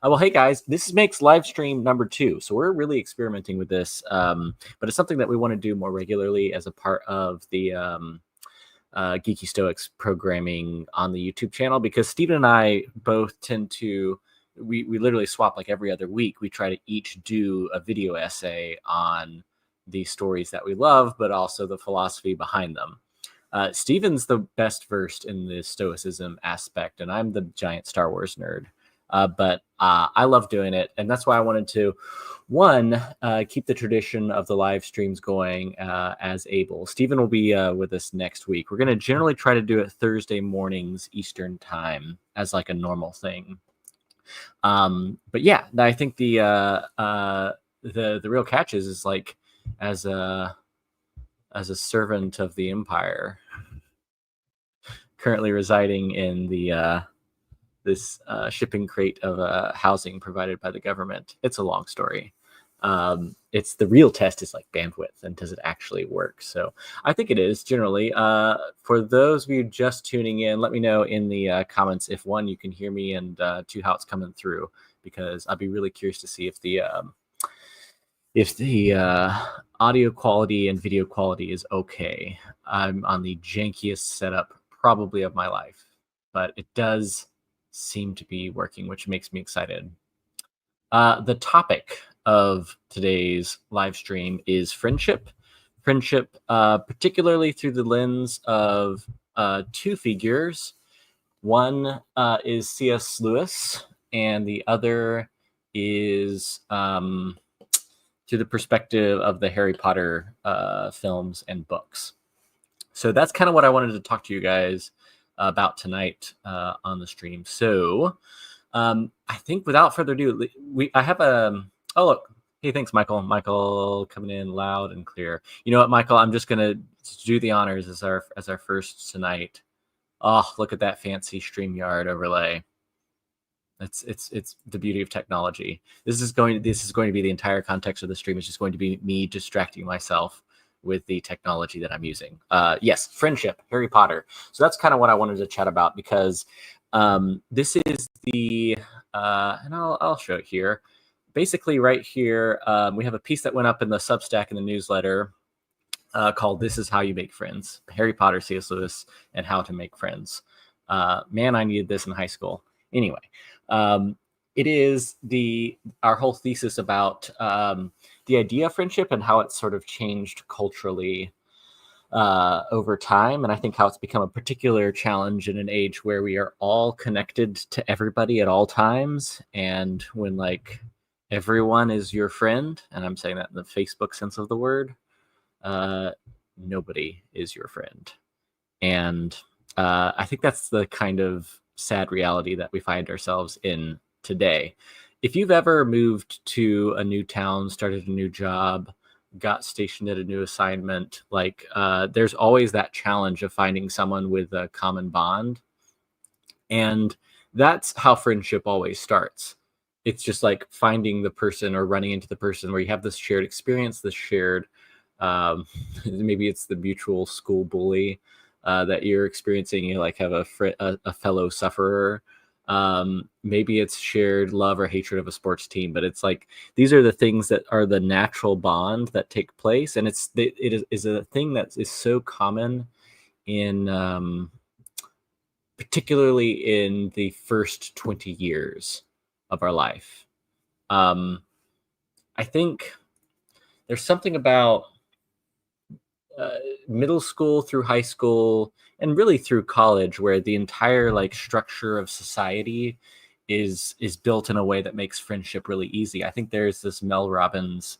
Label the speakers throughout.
Speaker 1: Well, hey guys, this makes live stream number 2. So we're really experimenting with this, but it's something that we want to do more regularly as a part of the Geeky Stoics programming on the YouTube channel, because Stephen and I both tend to, we literally swap like every other week. We try to each do a video essay on the stories that we love, but also the philosophy behind them. Stephen's the best versed in the Stoicism aspect, and I'm the giant Star Wars nerd. But I love doing it, and that's why I wanted to, one, keep the tradition of the live streams going as able. Stephen will be with us next week. We're going to generally try to do it Thursday mornings Eastern time as like a normal thing. But yeah, I think the real catch is like as a servant of the Empire, currently residing in the this shipping crate of housing provided by the government. It's a long story. It's the real test is like bandwidth, and does it actually work? So I think it is generally. For those of you just tuning in, let me know in the comments if, one, you can hear me, and two, how it's coming through, because I'd be really curious to see if the audio quality and video quality is okay. I'm on the jankiest setup probably of my life, but it does seem to be working, which makes me excited. The topic of today's live stream is friendship. Friendship, particularly through the lens of two figures. One is C.S. Lewis, and the other is through the perspective of the Harry Potter films and books. So that's kind of what I wanted to talk to you guys about tonight on the stream. So I think without further ado, I have a, oh look, hey, thanks Michael. Michael coming in loud and clear. You know what, Michael, I'm just gonna do the honors as our first tonight. Oh, look at that fancy StreamYard overlay. It's the beauty of technology. This is going to be the entire context of the stream. It's just going to be me distracting myself with the technology that I'm using. Yes, friendship, Harry Potter. So that's kind of what I wanted to chat about, because this is the, and I'll show it here. Basically right here, we have a piece that went up in the Substack in the newsletter called "This is How You Make Friends: Harry Potter, C.S. Lewis, and How to Make Friends." Man, I needed this in high school. Anyway, it is our whole thesis about the idea of friendship and how it's sort of changed culturally over time, and I think how it's become a particular challenge in an age where we are all connected to everybody at all times, and when like everyone is your friend, and I'm saying that in the Facebook sense of the word, nobody is your friend. And I think that's the kind of sad reality that we find ourselves in today. If you've ever moved to a new town, started a new job, got stationed at a new assignment, like there's always that challenge of finding someone with a common bond. And that's how friendship always starts. It's just like finding the person or running into the person where you have this shared experience, this shared, maybe it's the mutual school bully that you're experiencing. You like have a fellow sufferer. Maybe it's shared love or hatred of a sports team, but it's like these are the things that are the natural bond that take place, and it is a thing that is so common in particularly in the first 20 years of our life. I think there's something about middle school through high school and really through college where the entire like structure of society is built in a way that makes friendship really easy. I think there's this Mel Robbins,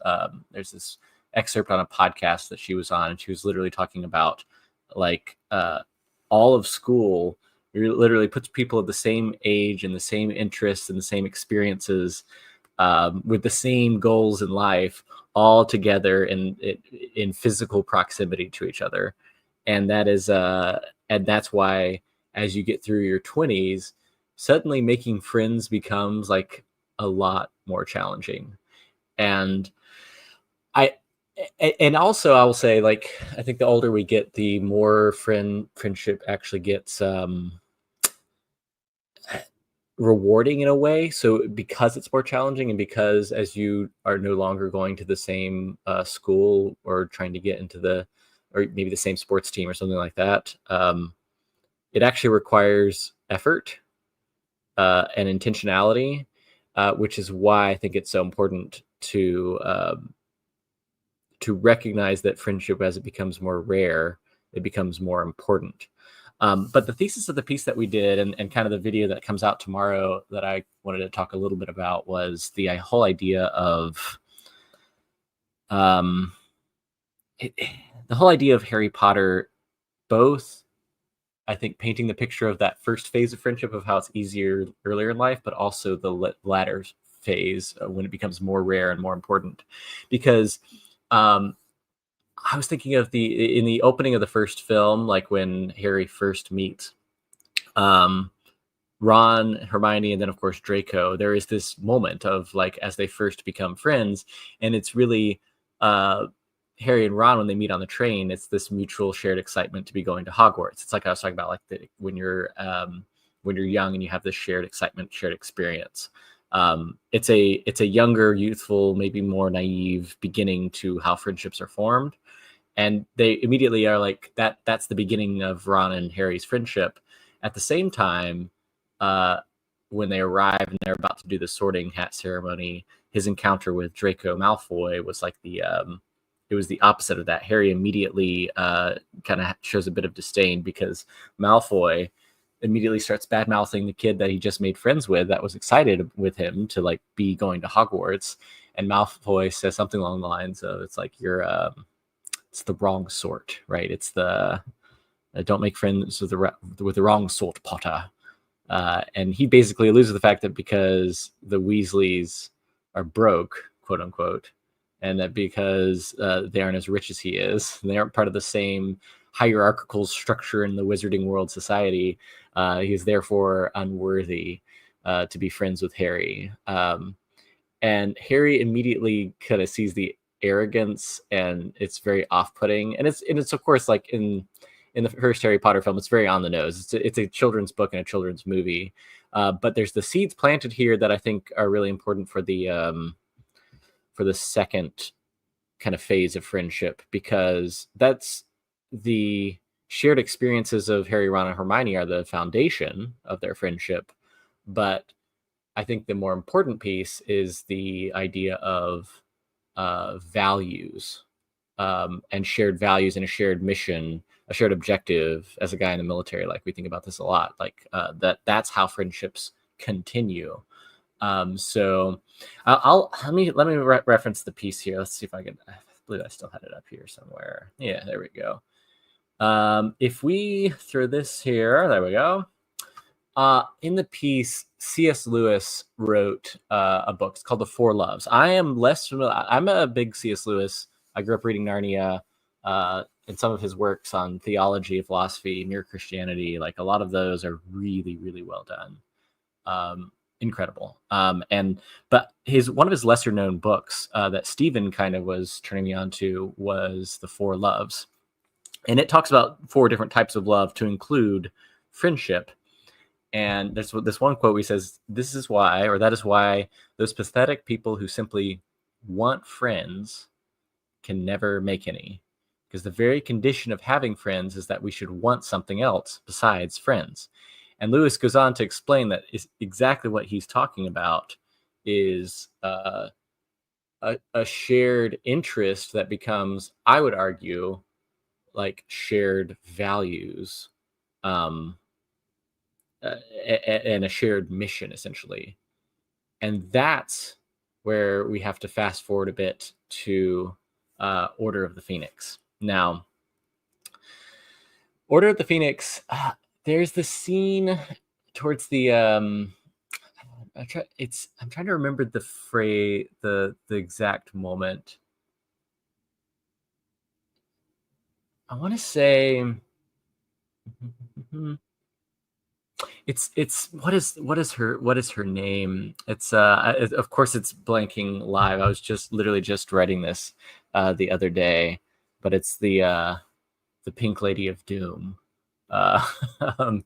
Speaker 1: there's this excerpt on a podcast that she was on, and she was literally talking about like all of school literally puts people of the same age and the same interests and the same experiences with the same goals in life all together in physical proximity to each other. And that is and that's why as you get through your 20s, suddenly making friends becomes like a lot more challenging. And also I will say, like, I think the older we get, the more friendship actually gets rewarding in a way. So because it's more challenging, and because as you are no longer going to the same school or trying to get into or maybe the same sports team or something like that, it actually requires effort and intentionality, which is why I think it's so important to recognize that friendship, as it becomes more rare, it becomes more important. But the thesis of the piece that we did, and kind of the video that comes out tomorrow that I wanted to talk a little bit about, was the whole idea of the whole idea of Harry Potter, both, I think, painting the picture of that first phase of friendship, of how it's easier earlier in life, but also the latter phase when it becomes more rare and more important. Because I was thinking of in the opening of the first film, like when Harry first meets Ron, Hermione, and then of course Draco, there is this moment of, like, as they first become friends, and it's really Harry and Ron, when they meet on the train, it's this mutual shared excitement to be going to Hogwarts. It's like I was talking about, like when you're young and you have this shared excitement, shared experience. It's a younger, youthful, maybe more naive beginning to how friendships are formed, and they immediately are like that. That's the beginning of Ron and Harry's friendship. At the same time, when they arrive and they're about to do the Sorting Hat ceremony, his encounter with Draco Malfoy was like it was the opposite of that. Harry immediately kind of shows a bit of disdain, because Malfoy immediately starts bad mouthing the kid that he just made friends with, that was excited with him to, like, be going to Hogwarts. And Malfoy says something along the lines of, it's like, it's the wrong sort, right? It's the don't make friends with the wrong sort, Potter. And he basically alludes to the fact that because the Weasleys are broke, quote unquote, and that because they aren't as rich as he is, they aren't part of the same hierarchical structure in the wizarding world society, he is therefore unworthy to be friends with Harry. And Harry immediately kind of sees the arrogance, and it's very off-putting. And it's of course, like in the first Harry Potter film, it's very on the nose. It's a children's book and a children's movie, but there's the seeds planted here that I think are really important for the second kind of phase of friendship, because that's the shared experiences of Harry, Ron, and Hermione are the foundation of their friendship. But I think the more important piece is the idea of values, and shared values, and a shared mission, a shared objective. As a guy in the military, like, we think about this a lot, like that's how friendships continue. So let me reference the piece here. Let's see if I can. I believe I still had it up here somewhere. Yeah, there we go. If we throw this here, there we go. In the piece, C.S. Lewis wrote a book. It's called The Four Loves. I am less familiar. I'm a big C.S. Lewis. I grew up reading Narnia, and some of his works on theology, philosophy, mere Christianity. Like, a lot of those are really, really well done. Incredible. But one of his lesser known books that Stephen kind of was turning me on to was The Four Loves. And it talks about 4 different types of love, to include friendship. And there's this one quote where he says, "This is why, or that is why, those pathetic people who simply want friends can never make any. Because the very condition of having friends is that we should want something else besides friends." And Lewis goes on to explain that is exactly what he's talking about is a shared interest that becomes, I would argue, like shared values, and a shared mission, essentially. And that's where we have to fast forward a bit to Order of the Phoenix. Now, Order of the Phoenix, there's the scene towards the I'm trying to remember the phrase, the exact moment. I want to say it's what is her name? It's of course it's blanking live. I was just literally just writing this the other day, but it's the Pink Lady of Doom.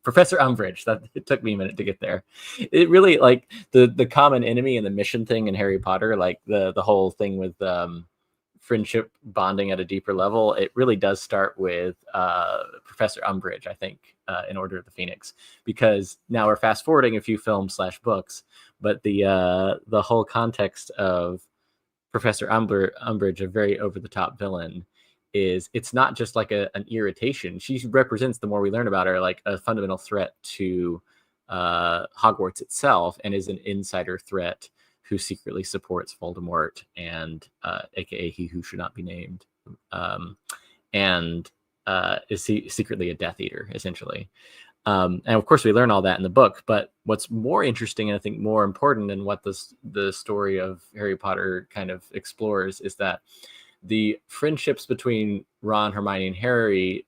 Speaker 1: Professor Umbridge. That it took me a minute to get there. It really, like, the common enemy and the mission thing in Harry Potter, like the whole thing with friendship bonding at a deeper level. It really does start with Professor Umbridge, I think, in Order of the Phoenix, because now we're fast forwarding a few films / books, but the whole context of Professor Umbridge, a very over the top villain, is it's not just like an irritation. She represents, the more we learn about her, like a fundamental threat to Hogwarts itself, and is an insider threat who secretly supports Voldemort and aka he who should not be named, and is secretly a Death Eater, essentially. And of course, we learn all that in the book. But what's more interesting, and I think more important, and what the story of Harry Potter kind of explores, is that the friendships between Ron, Hermione, and Harry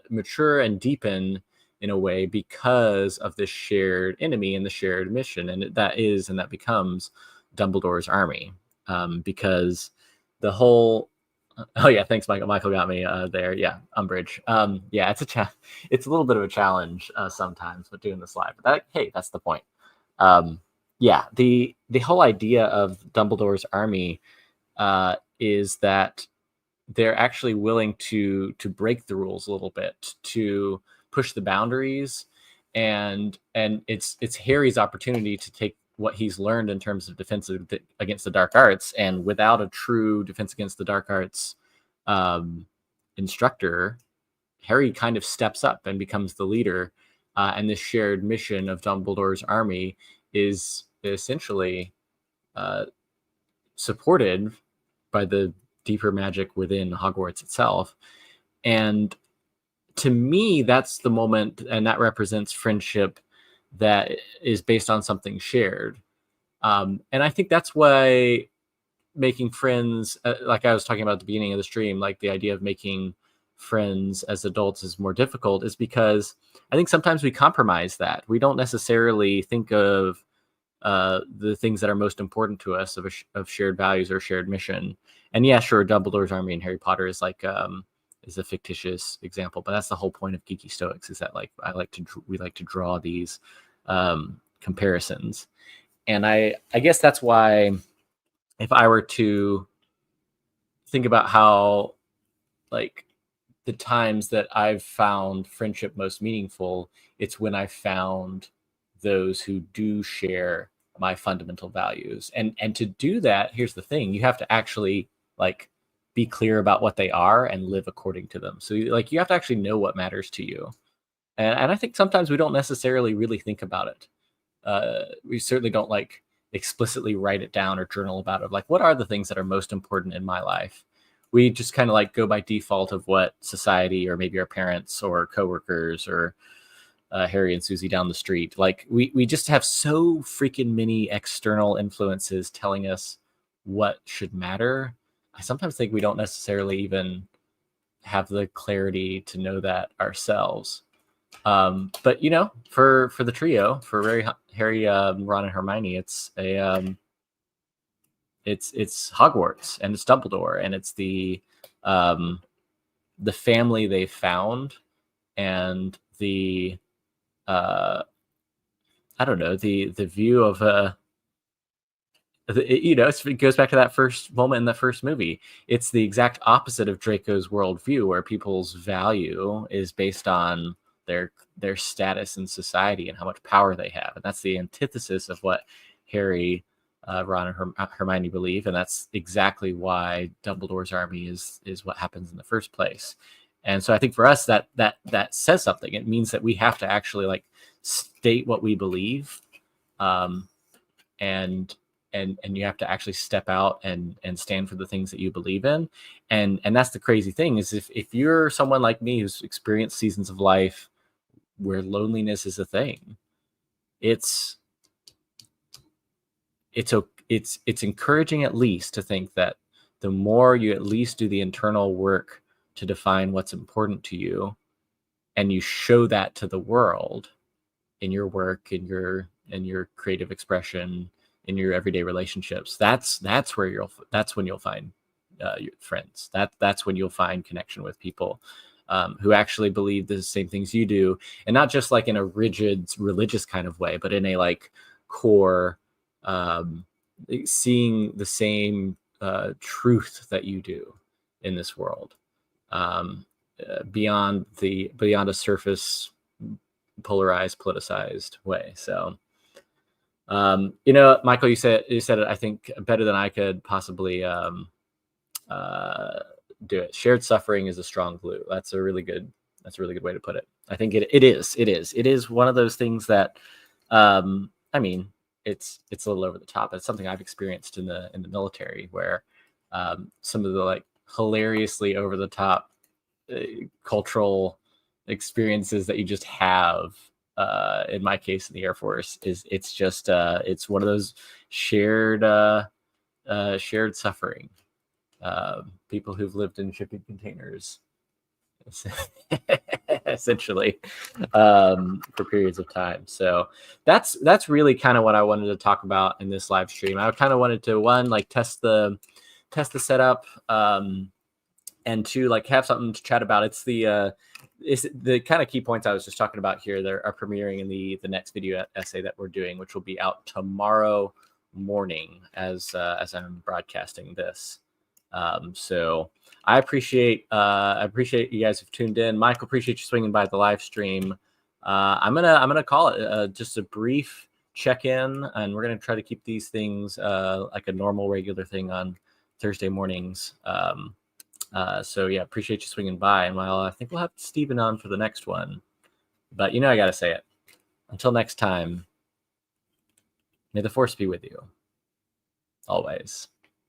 Speaker 1: mature and deepen in a way because of this shared enemy and the shared mission, and that becomes Dumbledore's army, because the whole. Oh yeah, thanks, Michael. Michael got me there. Yeah, Umbridge. Yeah, it's a little bit of a challenge sometimes with doing this live. But hey, that's the point. Yeah, the whole idea of Dumbledore's army is that they're actually willing to break the rules a little bit, to push the boundaries, and it's Harry's opportunity to take what he's learned in terms of defense against the dark arts, and without a true defense against the dark arts instructor, Harry kind of steps up and becomes the leader, and this shared mission of Dumbledore's army is essentially supported by the deeper magic within Hogwarts itself. And to me, that's the moment, and that represents friendship that is based on something shared. And I think that's why making friends, like I was talking about at the beginning of the stream, like the idea of making friends as adults is more difficult, is because I think sometimes we compromise that. We don't necessarily think of the things that are most important to us, of shared values or shared mission. And yeah, sure, Dumbledore's army in Harry Potter is like is a fictitious example, but that's the whole point of Geeky Stoics, is that like we like to draw these comparisons. And I guess that's why, if I were to think about how, like, the times that I've found friendship most meaningful, it's when I found those who do share my fundamental values. And to do that, here's the thing: you have to actually, like, be clear about what they are and live according to them. So like, you have to actually know what matters to you. And I think sometimes we don't necessarily really think about it. We certainly don't like explicitly write it down or journal about it, like, what are the things that are most important in my life. We just kind of like go by default of what society, or maybe our parents or coworkers, or Harry and Susie down the street, like, we just have so freaking many external influences telling us what should matter. I sometimes think we don't necessarily even have the clarity to know that ourselves. But for the trio, for Harry, Ron, and Hermione, it's it's Hogwarts, and it's Dumbledore, and it's the family they found, and the I don't know, the view of it goes back to that first moment in the first movie. It's the exact opposite of Draco's worldview, where people's value is based on their status in society and how much power they have, and that's the antithesis of what Harry, Ron, and Hermione believe, and that's exactly why Dumbledore's army is what happens in the first place. And so I think for us, that says something. It means that we have to actually, like, state what we believe, and you have to actually step out and stand for the things that you believe in. And that's the crazy thing, is if you're someone like me who's experienced seasons of life where loneliness is a thing, it's encouraging, at least, to think that the more you at least do the internal work to define what's important to you, and you show that to the world in your work, in your creative expression, in your everyday relationships, that's when you'll find your friends. That's when you'll find connection with people. who actually believe the same things you do, and not just like in a rigid religious kind of way, but in a like core, um, seeing the same truth that you do in this world, um, beyond a surface polarized, politicized way. So, Michael, you said it, I think, better than I could possibly do it. Shared suffering is a strong glue. That's a really good way to put it. I think it is one of those things that, I mean, it's a little over the top. It's something I've experienced in the military, where some of the like hilariously over the top cultural experiences that you just have, in my case in the Air Force, it's just it's one of those shared shared suffering. People who've lived in shipping containers essentially, for periods of time. So that's really kind of what I wanted to talk about in this live stream. I kind of wanted to, one, like test the setup, and two, like have something to chat about. It's the kind of key points I was just talking about here that are premiering in the next video essay that we're doing, which will be out tomorrow morning as I'm broadcasting this. So I appreciate you guys have tuned in. Michael, appreciate you swinging by the live stream. I'm gonna call it just a brief check-in, and we're gonna try to keep these things like a normal, regular thing on Thursday mornings. So yeah, appreciate you swinging by. And while I think we'll have Stephen on for the next one, but I gotta say it. Until next time, may the force be with you always.